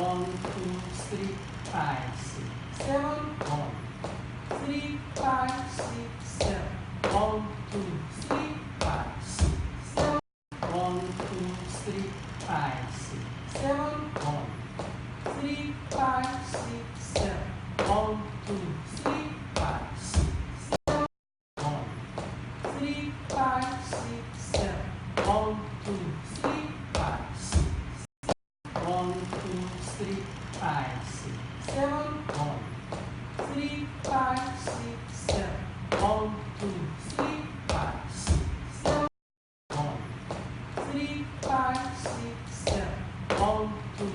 1, 2, 3, 5, 6, 7, 1, 3, 5, 6, 7, 1, 2, 3, 5, 6, 7, 1, 2, 3, 5, 6, 7, 1, 3, 5, 6, 7, 1, 2, 3, 5, 6, 7, 1, 3, 5, 6, 7, 1, 2, 3, 5, 6, 1, 2, 3, 5, 6, 7, 1, 3, 5, 6, 7, 1, 2, 3, 5, 6, 7, 1, 3, 5, 6, 7, 1, 2, 3,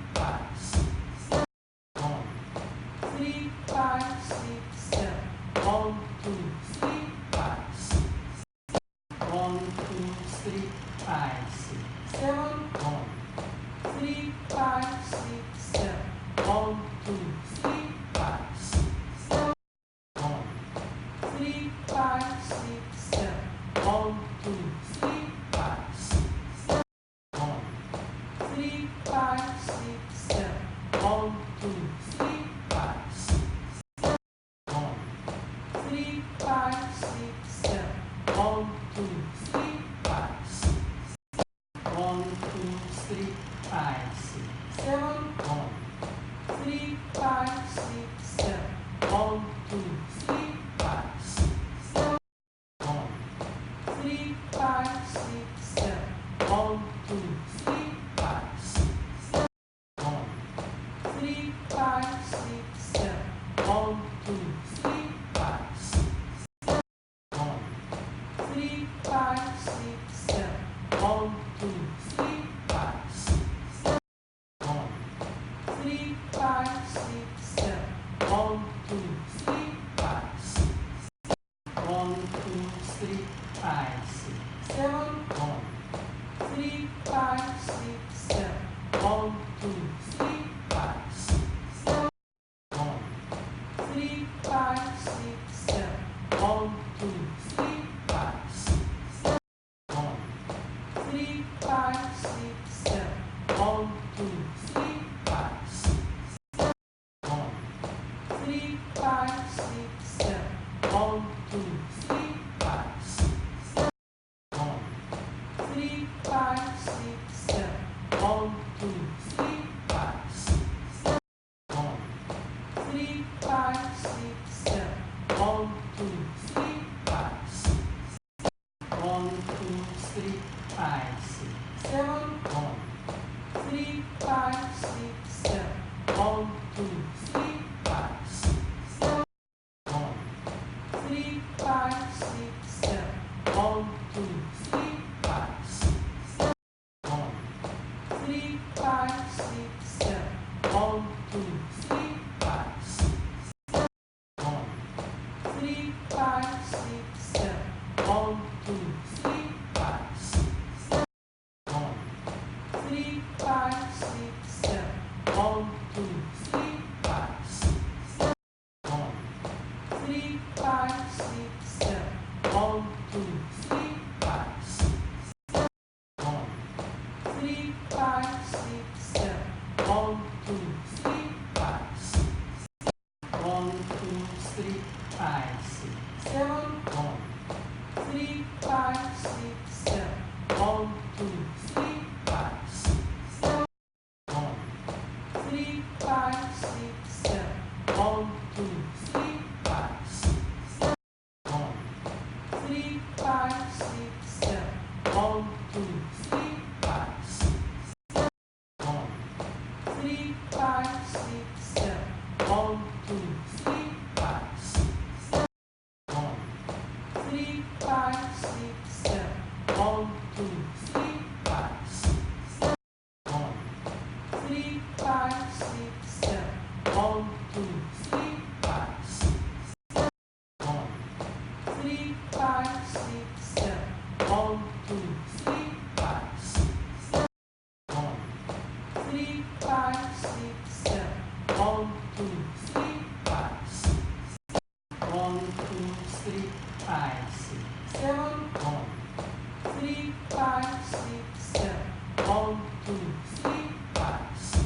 5, 6, 1, 3, 5, 6, 7, 1, 2, 3, 5, 6, 1, 2, 3, 5, 6, 7, 1, 3, 5, 6, 7, 1, 2, 3, 5, 6, 7, 1, 3, 5, 6, 7, 1, 2, 3, 5, 6, 7, 1, 3, 5, 6, 7, 1, 2, 3, 5, 6, 1, 3, 5, 6, 7, 1, 2, 3, 5, 6, 1, 2, 3, 5, 6, 7, 1, 3, 5, 6, 7, 1, 2, 3, 5, 6, 7, 1, 3, 5, 6, 7, 1, 2, 3, 5, 6, 1, 3, 5, 6, 7, 1, 2, 3, 5, 6, 1, 3, 5, 6, 7, 1, 2, 3, 5, 6, 1, 3, 5, 6, 7, 1, 2, 3, 5, 6, 1, 2, 3, 5, 6, 7, 1, 3, 5, 6, 7, 1, 2, 3, 5, 6, 1, 3, 5, 6, 7, 1, 2, 3, 5, 6, 1, 3, 5, 6, 7, 1, 2, 3, 5, 6, 1, 3, 5, 6, 7, 1, 2, 3, 5, 6, 1, 3, 5, 6, 7, 1, 2, 3, 5, 6, 1, 3, 5, 6, 7, 1, 2, 3, 5, 6, 1, 2, 3, 5, 6, 7, 1, 3, 5, 6, 7, 1, 2, 3, 5, 6, 1, 3, 5, 6, 7, 1, 2, 3, 5, 6, 1, 3, 5, 6, 7, 1, 2, 3, 5, 6, 1, 3, 5, 6, 7, 1, 2, 3, 5, 6, 1, 3, 5, 6, 7, 1, 2, 3, 5, 6, 1, 3, 5, 6, 7, 1, 2, 3, 5, 6, 1, 3, 5, 6, 7, 1, 2, 3, 5, 6, 1, 2, 3, 5, 6, 7, 1, 3, 5, 6, 7, 1, 2, 3, 5, 6, 1, 3, 5, 6, 7, 1, 2, 3, 5, 6, 1, 3, 5, 6, 7, 1, 2, 3, 5, 6, 1, 3, 5, 6, 7, 1, 2, 3, 5, 6, 1, 3, 5, 6, 7, 1, 2, 3, 5, 6, 1, 3, 5, 6, 7, 1, 2, 3, 5, 6, 1, 3, 5, 6, 7, 1, 2, 3, 5, 6, 1, 3, 5, 6, 7, 1, 2, 3, 5, 6, 1, 2, 3, 5, 6, 7, 1, 3, 5, 6, 7, 1, 2, 3, 5, 6,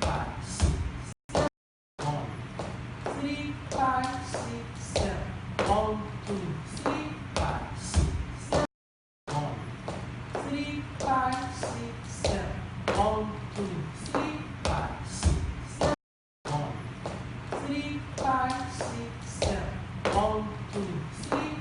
five, six, seven. 1, 3, 5, 6, 7. 1, 2, 3, 5, 6, 7. 1, 3, 5, 6, 7. 1, 2, 3, 5, 6, 7. 1, 3, 5, 6, 7. 1, 2, 3.